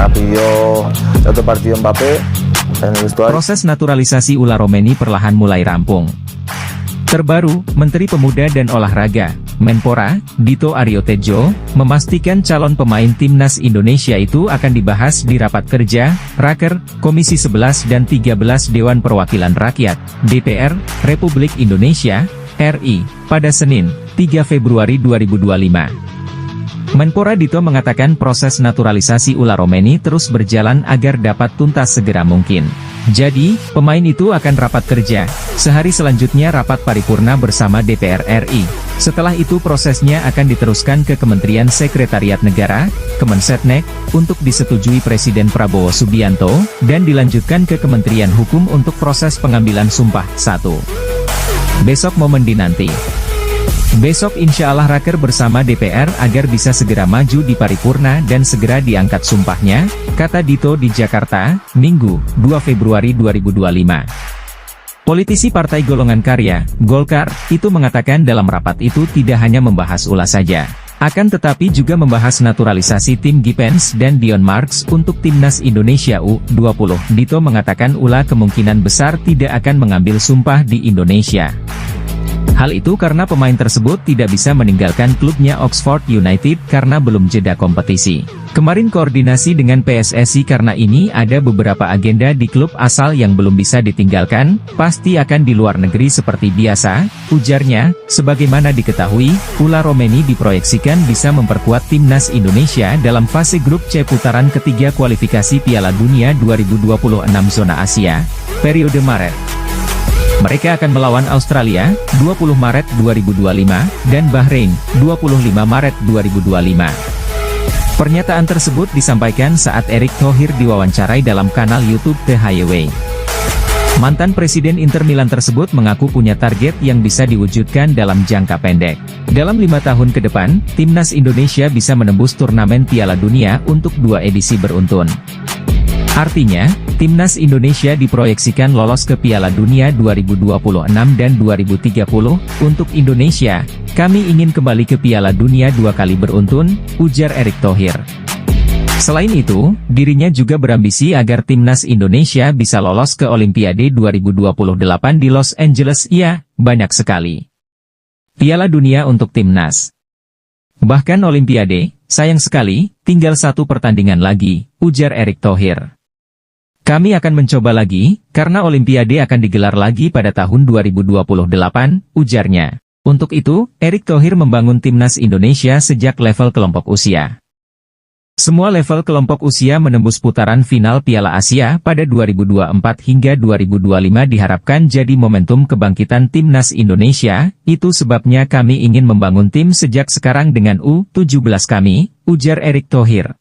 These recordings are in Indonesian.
Rabiot, otro partido Mbappé en el vestuario. Proses naturalisasi Ula Romeni perlahan mulai rampung. Terbaru, Menteri Pemuda dan Olahraga, Menpora, Dito Aryo Tejo, memastikan calon pemain timnas Indonesia itu akan dibahas di rapat kerja, Raker, Komisi 11 dan 13 Dewan Perwakilan Rakyat, DPR, Republik Indonesia, RI, pada Senin, 3 Februari 2025. Menpora Dito mengatakan proses naturalisasi Ula Romeni terus berjalan agar dapat tuntas segera mungkin. Jadi, pemain itu akan rapat kerja. Sehari selanjutnya rapat paripurna bersama DPR RI. Setelah itu prosesnya akan diteruskan ke Kementerian Sekretariat Negara, Kemensetnek, untuk disetujui Presiden Prabowo Subianto, dan dilanjutkan ke Kementerian Hukum untuk proses pengambilan sumpah. 1. Besok momen dinanti. Besok insya Allah Raker bersama DPR agar bisa segera maju di paripurna dan segera diangkat sumpahnya, kata Dito di Jakarta, Minggu, 2 Februari 2025. Politisi Partai Golongan Karya, Golkar, itu mengatakan dalam rapat itu tidak hanya membahas Ula saja, akan tetapi juga membahas naturalisasi tim Gipens dan Dion Marks untuk timnas Indonesia U20. Dito mengatakan Ula kemungkinan besar tidak akan mengambil sumpah di Indonesia. Hal itu karena pemain tersebut tidak bisa meninggalkan klubnya Oxford United karena belum jeda kompetisi. Kemarin koordinasi dengan PSSI karena ini ada beberapa agenda di klub asal yang belum bisa ditinggalkan, pasti akan di luar negeri seperti biasa, ujarnya. Sebagaimana diketahui, Ula Romeni diproyeksikan bisa memperkuat timnas Indonesia dalam fase grup C putaran ketiga kualifikasi Piala Dunia 2026 zona Asia, periode Maret. Mereka akan melawan Australia, 20 Maret 2025, dan Bahrain, 25 Maret 2025. Pernyataan tersebut disampaikan saat Erick Thohir diwawancarai dalam kanal YouTube THYW. Mantan Presiden Inter Milan tersebut mengaku punya target yang bisa diwujudkan dalam jangka pendek. Dalam 5 tahun ke depan, timnas Indonesia bisa menembus turnamen Piala Dunia untuk 2 edisi beruntun. Artinya, timnas Indonesia diproyeksikan lolos ke Piala Dunia 2026 dan 2030. Untuk Indonesia, kami ingin kembali ke Piala Dunia 2 kali beruntun, ujar Erick Thohir. Selain itu, dirinya juga berambisi agar timnas Indonesia bisa lolos ke Olimpiade 2028 di Los Angeles. Ya, banyak sekali Piala Dunia untuk timnas. Bahkan Olimpiade, sayang sekali, tinggal 1 pertandingan lagi, ujar Erick Thohir. Kami akan mencoba lagi, karena Olimpiade akan digelar lagi pada tahun 2028, ujarnya. Untuk itu, Erick Thohir membangun timnas Indonesia sejak level kelompok usia. Semua level kelompok usia menembus putaran final Piala Asia pada 2024 hingga 2025 diharapkan jadi momentum kebangkitan timnas Indonesia. Itu sebabnya kami ingin membangun tim sejak sekarang dengan U17 kami, ujar Erick Thohir.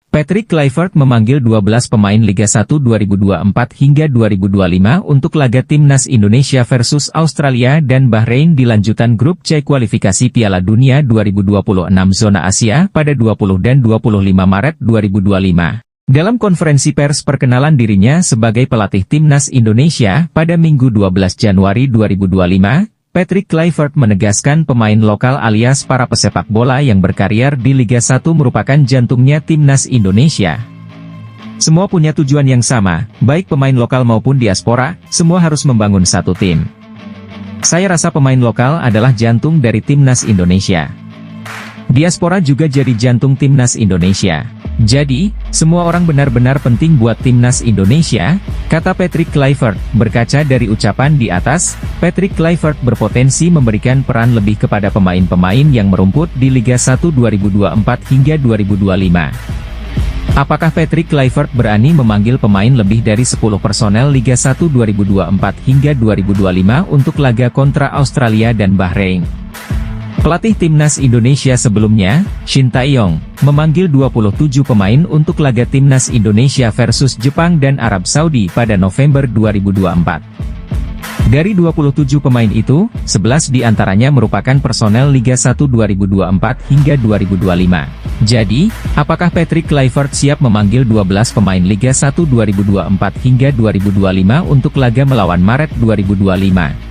Patrick Kluivert memanggil 12 pemain Liga 1 2024 hingga 2025 untuk laga timnas Indonesia versus Australia dan Bahrain di lanjutan grup C kualifikasi Piala Dunia 2026 zona Asia pada 20 dan 25 Maret 2025. Dalam konferensi pers perkenalan dirinya sebagai pelatih timnas Indonesia pada Minggu 12 Januari 2025, Patrick Kluivert menegaskan pemain lokal alias para pesepak bola yang berkarir di Liga 1 merupakan jantungnya timnas Indonesia. Semua punya tujuan yang sama, baik pemain lokal maupun diaspora, semua harus membangun satu tim. Saya rasa pemain lokal adalah jantung dari timnas Indonesia. Diaspora juga jadi jantung timnas Indonesia. Jadi, semua orang benar-benar penting buat timnas Indonesia, kata Patrick Kluivert. Berkaca dari ucapan di atas, Patrick Kluivert berpotensi memberikan peran lebih kepada pemain-pemain yang merumput di Liga 1 2024 hingga 2025. Apakah Patrick Kluivert berani memanggil pemain lebih dari 10 personel Liga 1 2024 hingga 2025 untuk laga kontra Australia dan Bahrain? Pelatih timnas Indonesia sebelumnya, Shin Tae-yong, memanggil 27 pemain untuk laga timnas Indonesia versus Jepang dan Arab Saudi pada November 2024. Dari 27 pemain itu, 11 diantaranya merupakan personel Liga 1 2024 hingga 2025. Jadi, apakah Patrick Kluivert siap memanggil 12 pemain Liga 1 2024 hingga 2025 untuk laga melawan Maret 2025?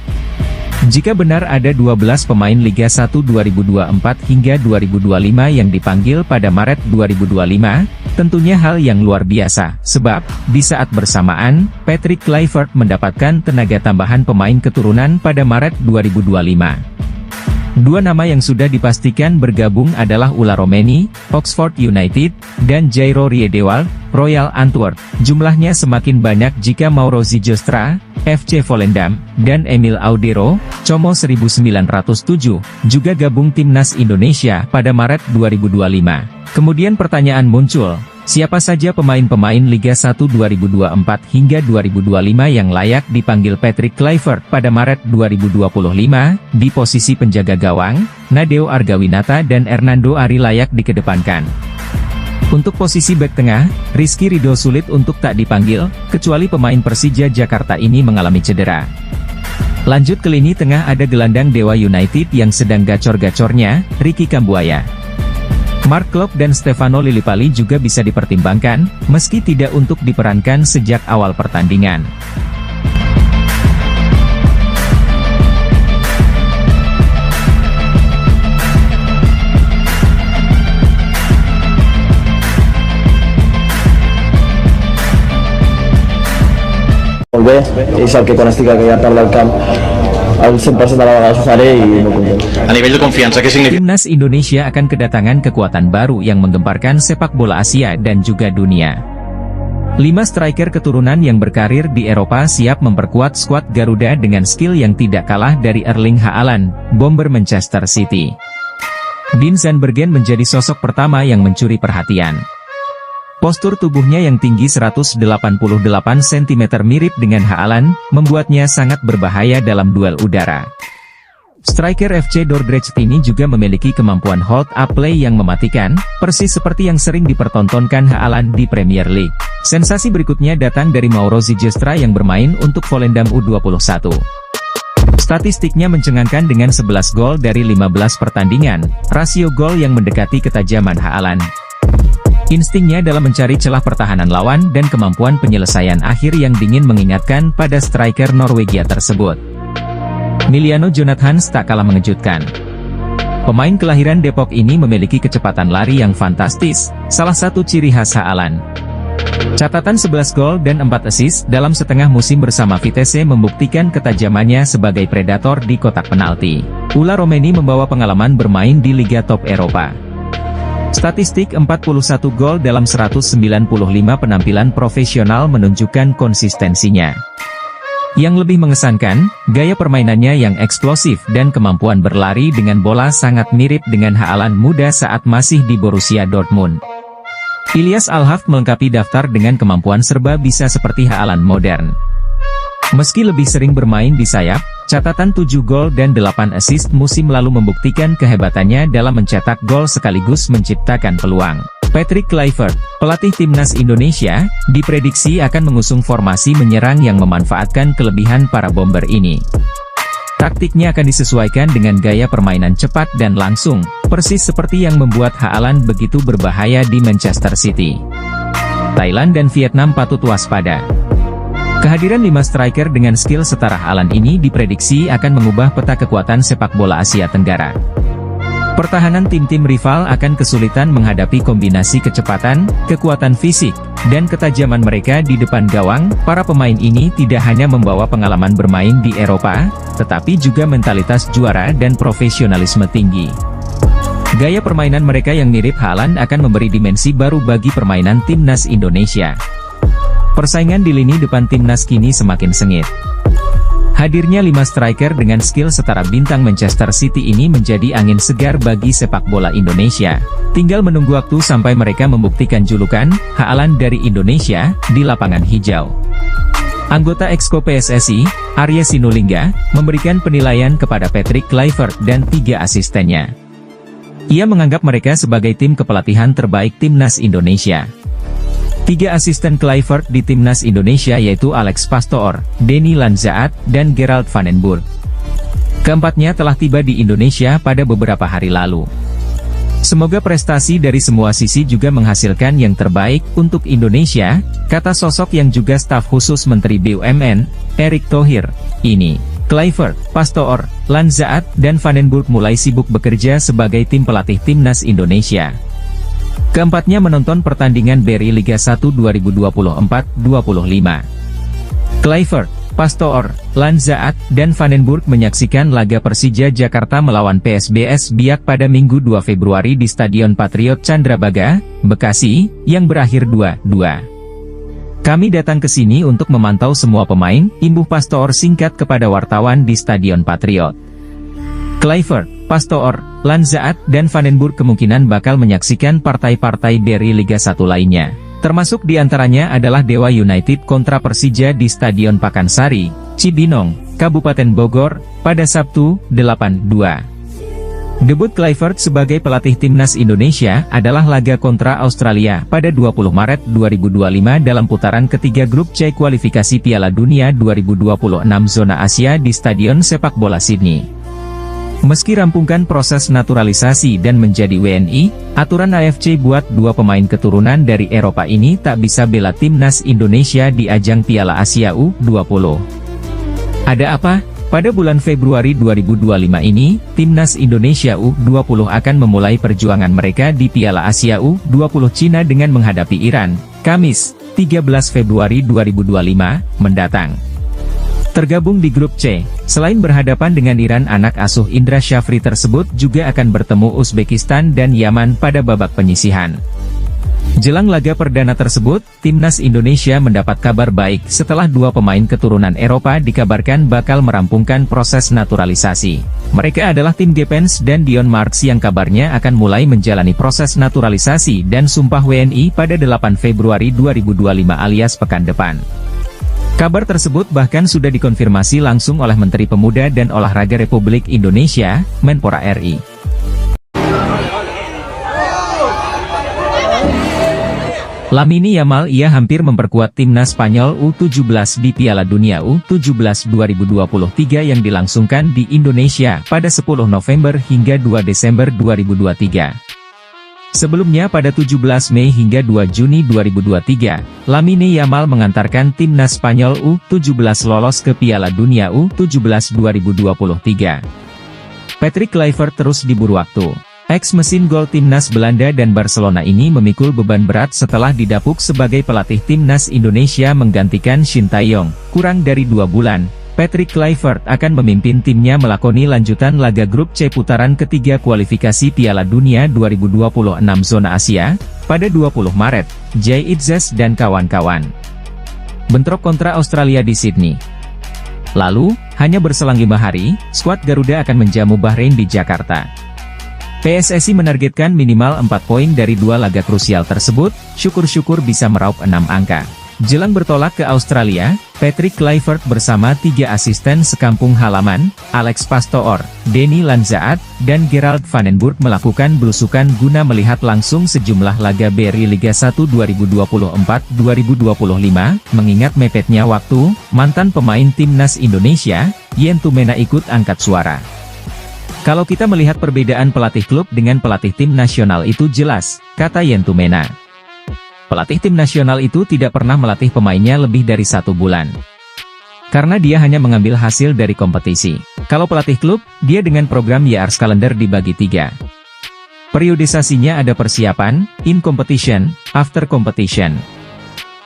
Jika benar ada 12 pemain Liga 1 2024 hingga 2025 yang dipanggil pada Maret 2025, tentunya hal yang luar biasa, sebab, di saat bersamaan, Patrick Kluivert mendapatkan tenaga tambahan pemain keturunan pada Maret 2025. Dua nama yang sudah dipastikan bergabung adalah Ola Romeni, Oxford United, dan Jairo Riedewald, Royal Antwerp. Jumlahnya semakin banyak jika Mauro Zijostra, FC Volendam, dan Emil Audero, Como 1907, juga gabung timnas Indonesia pada Maret 2025. Kemudian pertanyaan muncul, siapa saja pemain-pemain Liga 1 2024 hingga 2025 yang layak dipanggil Patrick Kluivert pada Maret 2025, di posisi penjaga gawang, Nadeo Argawinata dan Hernando Ari layak dikedepankan. Untuk posisi bek tengah, Rizky Ridho sulit untuk tak dipanggil, kecuali pemain Persija Jakarta ini mengalami cedera. Lanjut ke lini tengah ada gelandang Dewa United yang sedang gacor-gacornya, Ricky Kambuaya. Mark Klok dan Stefano Lillipali juga bisa dipertimbangkan, meski tidak untuk diperankan sejak awal pertandingan. Molt bé, és el que quan estic a part del camp el 100% de la vegada ho faré i molt content. A nivell de confiança, què significa? Timnas Indonesia akan kedatangan kekuatan baru yang menggemparkan sepak bola Asia dan juga dunia. 5 striker keturunan yang berkarir di Eropa siap memperkuat skuad Garuda dengan skill yang tidak kalah dari Erling Haaland, bomber Manchester City. Dean Zandbergen menjadi sosok pertama yang mencuri perhatian. Postur tubuhnya yang tinggi 188 cm mirip dengan Haaland, membuatnya sangat berbahaya dalam duel udara. Striker FC Dordrecht ini juga memiliki kemampuan hold up play yang mematikan, persis seperti yang sering dipertontonkan Haaland di Premier League. Sensasi berikutnya datang dari Mauro Zijostra yang bermain untuk Volendam U21. Statistiknya mencengangkan dengan 11 gol dari 15 pertandingan, rasio gol yang mendekati ketajaman Haaland. Instingnya dalam mencari celah pertahanan lawan dan kemampuan penyelesaian akhir yang dingin mengingatkan pada striker Norwegia tersebut. Miliano Jonathans tak kalah mengejutkan. Pemain kelahiran Depok ini memiliki kecepatan lari yang fantastis, salah satu ciri khas Haaland. Catatan 11 gol dan 4 assist dalam setengah musim bersama Vitesse membuktikan ketajamannya sebagai predator di kotak penalti. Ola Romeni membawa pengalaman bermain di Liga Top Eropa. Statistik 41 gol dalam 195 penampilan profesional menunjukkan konsistensinya. Yang lebih mengesankan, gaya permainannya yang eksplosif dan kemampuan berlari dengan bola sangat mirip dengan Haaland muda saat masih di Borussia Dortmund. Ilyas Alhaft melengkapi daftar dengan kemampuan serba bisa seperti Haaland modern. Meski lebih sering bermain di sayap, catatan 7 gol dan 8 assist musim lalu membuktikan kehebatannya dalam mencetak gol sekaligus menciptakan peluang. Patrick Kluivert, pelatih timnas Indonesia, diprediksi akan mengusung formasi menyerang yang memanfaatkan kelebihan para bomber ini. Taktiknya akan disesuaikan dengan gaya permainan cepat dan langsung, persis seperti yang membuat Haaland begitu berbahaya di Manchester City. Thailand dan Vietnam patut waspada. Kehadiran 5 striker dengan skill setara Haaland ini diprediksi akan mengubah peta kekuatan sepak bola Asia Tenggara. Pertahanan tim-tim rival akan kesulitan menghadapi kombinasi kecepatan, kekuatan fisik, dan ketajaman mereka di depan gawang. Para pemain ini tidak hanya membawa pengalaman bermain di Eropa, tetapi juga mentalitas juara dan profesionalisme tinggi. Gaya permainan mereka yang mirip Haaland akan memberi dimensi baru bagi permainan timnas Indonesia. Persaingan di lini depan timnas kini semakin sengit. Hadirnya 5 striker dengan skill setara bintang Manchester City ini menjadi angin segar bagi sepak bola Indonesia. Tinggal menunggu waktu sampai mereka membuktikan julukan Haaland dari Indonesia di lapangan hijau. Anggota Exco PSSI, Arya Sinulinga, memberikan penilaian kepada Patrick Kluivert dan 3 asistennya. Ia menganggap mereka sebagai tim kepelatihan terbaik timnas Indonesia. 3 asisten Kluivert di timnas Indonesia yaitu Alex Pastoor, Denny Lanzaat, dan Gerald van den Burg. Keempatnya telah tiba di Indonesia pada beberapa hari lalu. Semoga prestasi dari semua sisi juga menghasilkan yang terbaik untuk Indonesia, kata sosok yang juga staf khusus Menteri BUMN, Erick Thohir, ini. Kluivert, Pastoor, Lanzaat, dan Vandenburg mulai sibuk bekerja sebagai tim pelatih timnas Indonesia. Keempatnya menonton pertandingan BRI Liga 1 2024-25. Kluivert, Pastoor, Lanzaat, dan Vandenburg menyaksikan laga Persija Jakarta melawan PSBS Biak pada Minggu 2 Februari di Stadion Patriot Candrabaga, Bekasi, yang berakhir 2-2. Kami datang ke sini untuk memantau semua pemain, imbuh Pastoor singkat kepada wartawan di Stadion Patriot. Kluivert, Pastoor, Lanzaat, dan Vandenburg kemungkinan bakal menyaksikan partai-partai BRI Liga 1 lainnya. Termasuk diantaranya adalah Dewa United kontra Persija di Stadion Pakansari, Cibinong, Kabupaten Bogor, pada Sabtu, 8-2. Debut Kluivert sebagai pelatih timnas Indonesia adalah laga kontra Australia pada 20 Maret 2025 dalam putaran ketiga grup C kualifikasi Piala Dunia 2026 zona Asia di Stadion Sepak Bola Sydney. Meski rampungkan proses naturalisasi dan menjadi WNI, aturan AFC buat dua pemain keturunan dari Eropa ini tak bisa bela timnas Indonesia di ajang Piala Asia U20. Ada apa? Pada bulan Februari 2025 ini, timnas Indonesia U20 akan memulai perjuangan mereka di Piala Asia U20 Cina dengan menghadapi Iran, Kamis, 13 Februari 2025, mendatang. Tergabung di grup C, selain berhadapan dengan Iran, anak asuh Indra Syafri tersebut juga akan bertemu Uzbekistan dan Yaman pada babak penyisihan. Jelang laga perdana tersebut, timnas Indonesia mendapat kabar baik setelah dua pemain keturunan Eropa dikabarkan bakal merampungkan proses naturalisasi. Mereka adalah Tim Gepens dan Dion Marks yang kabarnya akan mulai menjalani proses naturalisasi dan sumpah WNI pada 8 Februari 2025 alias pekan depan. Kabar tersebut bahkan sudah dikonfirmasi langsung oleh Menteri Pemuda dan Olahraga Republik Indonesia, Menpora RI. Lamine Yamal ia hampir memperkuat timnas Spanyol U17 di Piala Dunia U17 2023 yang dilangsungkan di Indonesia pada 10 November hingga 2 Desember 2023. Sebelumnya pada 17 Mei hingga 2 Juni 2023, Lamine Yamal mengantarkan timnas Spanyol U17 lolos ke Piala Dunia U17 2023. Patrick Kluivert terus diburu waktu. Ex-mesin gol timnas Belanda dan Barcelona ini memikul beban berat setelah didapuk sebagai pelatih timnas Indonesia menggantikan Shin Tae-yong. Kurang dari 2 bulan, Patrick Kluivert akan memimpin timnya melakoni lanjutan laga grup C putaran ketiga kualifikasi Piala Dunia 2026 zona Asia, pada 20 Maret, Jay Itzes dan kawan-kawan bentrok kontra Australia di Sydney. Lalu, hanya berselang 5 hari, skuad Garuda akan menjamu Bahrain di Jakarta. PSSI menargetkan minimal 4 poin dari 2 laga krusial tersebut, syukur-syukur bisa meraup 6 angka. Jelang bertolak ke Australia, Patrick Kluivert bersama 3 asisten sekampung halaman, Alex Pastoor, Denny Lanzaat, dan Gerald Vandenburg melakukan belusukan guna melihat langsung sejumlah laga BRI Liga 1 2024-2025, mengingat mepetnya waktu, mantan pemain timnas Indonesia, Yen Tumena ikut angkat suara. Kalau kita melihat perbedaan pelatih klub dengan pelatih tim nasional itu jelas, kata Yen Tumena. Pelatih tim nasional itu tidak pernah melatih pemainnya lebih dari 1 bulan. Karena dia hanya mengambil hasil dari kompetisi. Kalau pelatih klub, dia dengan program Years Calendar dibagi 3. Periodisasinya ada persiapan, in competition, after competition.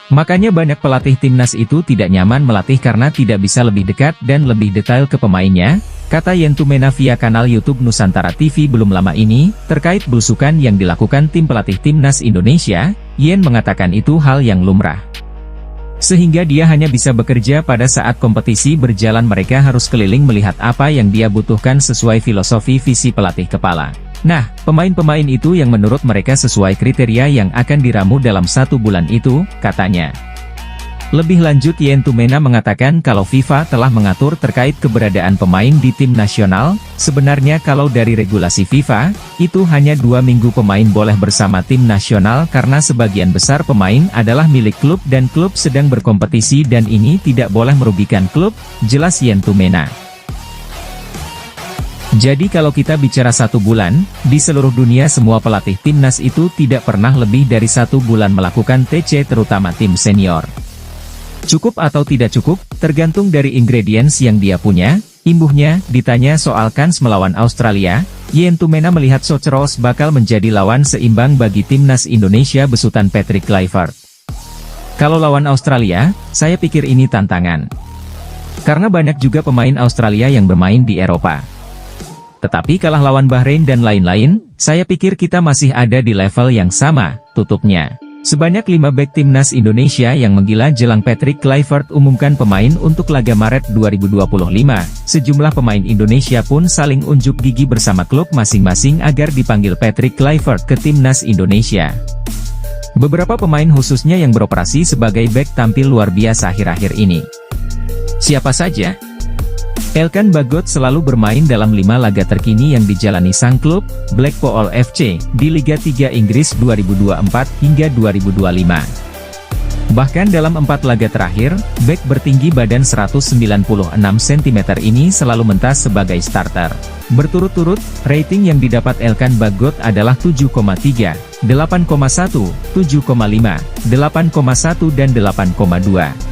Makanya banyak pelatih timnas itu tidak nyaman melatih karena tidak bisa lebih dekat dan lebih detail ke pemainnya, kata Yen Tumena via kanal YouTube Nusantara TV belum lama ini, terkait belusukan yang dilakukan tim pelatih timnas Indonesia. Yen mengatakan itu hal yang lumrah. Sehingga dia hanya bisa bekerja pada saat kompetisi berjalan, mereka harus keliling melihat apa yang dia butuhkan sesuai filosofi visi pelatih kepala. Nah, pemain-pemain itu yang menurut mereka sesuai kriteria yang akan diramu dalam 1 bulan itu, katanya. Lebih lanjut, Yen Tumena mengatakan kalau FIFA telah mengatur terkait keberadaan pemain di tim nasional. Sebenarnya kalau dari regulasi FIFA, itu hanya 2 minggu pemain boleh bersama tim nasional karena sebagian besar pemain adalah milik klub dan klub sedang berkompetisi dan ini tidak boleh merugikan klub, jelas Yen Tumena. Jadi kalau kita bicara 1 bulan, di seluruh dunia semua pelatih timnas itu tidak pernah lebih dari 1 bulan melakukan TC terutama tim senior. Cukup atau tidak cukup, tergantung dari ingredients yang dia punya, Imbuhnya, ditanya soal kans melawan Australia, Yentumena melihat Soceros bakal menjadi lawan seimbang bagi timnas Indonesia besutan Patrick Kluivert. Kalau lawan Australia, saya pikir ini tantangan. Karena banyak juga pemain Australia yang bermain di Eropa. Tetapi kalah lawan Bahrain dan lain-lain, saya pikir kita masih ada di level yang sama, tutupnya. Sebanyak 5 bek timnas Indonesia yang menggila jelang Patrick Kluivert umumkan pemain untuk laga Maret 2025. Sejumlah pemain Indonesia pun saling unjuk gigi bersama klub masing-masing agar dipanggil Patrick Kluivert ke timnas Indonesia. Beberapa pemain khususnya yang beroperasi sebagai bek tampil luar biasa akhir-akhir ini. Siapa saja? Elkan Bagot selalu bermain dalam 5 laga terkini yang dijalani sang klub, Blackpool FC, di Liga 3 Inggris 2024 hingga 2025. Bahkan dalam 4 laga terakhir, bek bertinggi badan 196 cm ini selalu mentas sebagai starter. Berturut-turut, rating yang didapat Elkan Bagot adalah 7,3, 8,1, 7,5, 8,1 dan 8,2.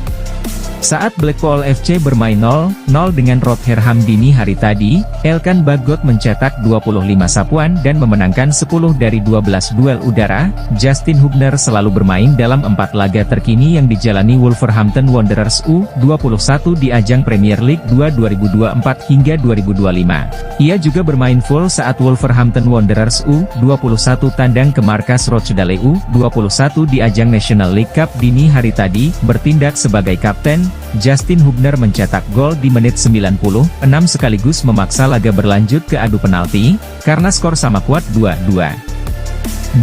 Saat Blackpool FC bermain 0-0 dengan Rotherham dini hari tadi, Elkan Bagot mencetak 25 sapuan dan memenangkan 10 dari 12 duel udara. Justin Hubner selalu bermain dalam 4 laga terkini yang dijalani Wolverhampton Wanderers U21 di ajang Premier League 2 2024 hingga 2025. Ia juga bermain full saat Wolverhampton Wanderers U21 tandang ke markas Rochdale U21 di ajang National League Cup dini hari tadi, bertindak sebagai kapten. Justin Hubner mencetak gol di menit 96 sekaligus memaksa laga berlanjut ke adu penalti, karena skor sama kuat 2-2.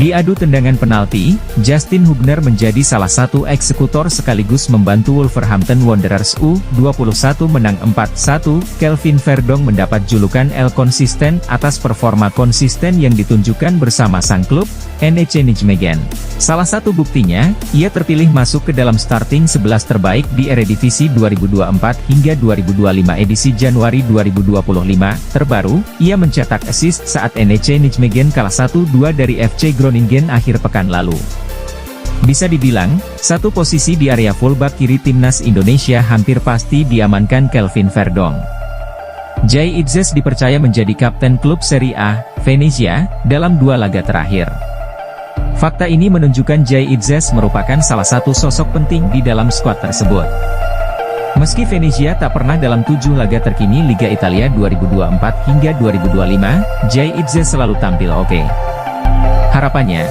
Di adu tendangan penalti, Justin Hubner menjadi salah satu eksekutor sekaligus membantu Wolverhampton Wanderers U21 menang 4-1. Kelvin Verdong mendapat julukan El Konsisten atas performa konsisten yang ditunjukkan bersama sang klub, NEC Nijmegen. Salah satu buktinya, ia terpilih masuk ke dalam starting 11 terbaik di Eredivisie 2024 hingga 2025 edisi Januari 2025. Terbaru, ia mencetak assist saat NEC Nijmegen kalah 1-2 dari FC Groningen akhir pekan lalu. Bisa dibilang, satu posisi di area fullback kiri timnas Indonesia hampir pasti diamankan Kelvin Verdong. Jay Itzes dipercaya menjadi kapten klub Serie A, Venezia, dalam 2 laga terakhir. Fakta ini menunjukkan Jay Itzes merupakan salah satu sosok penting di dalam skuad tersebut. Meski Venezia tak pernah dalam 7 laga terkini Liga Italia 2024 hingga 2025, Jay Itzes selalu tampil oke. Harapannya,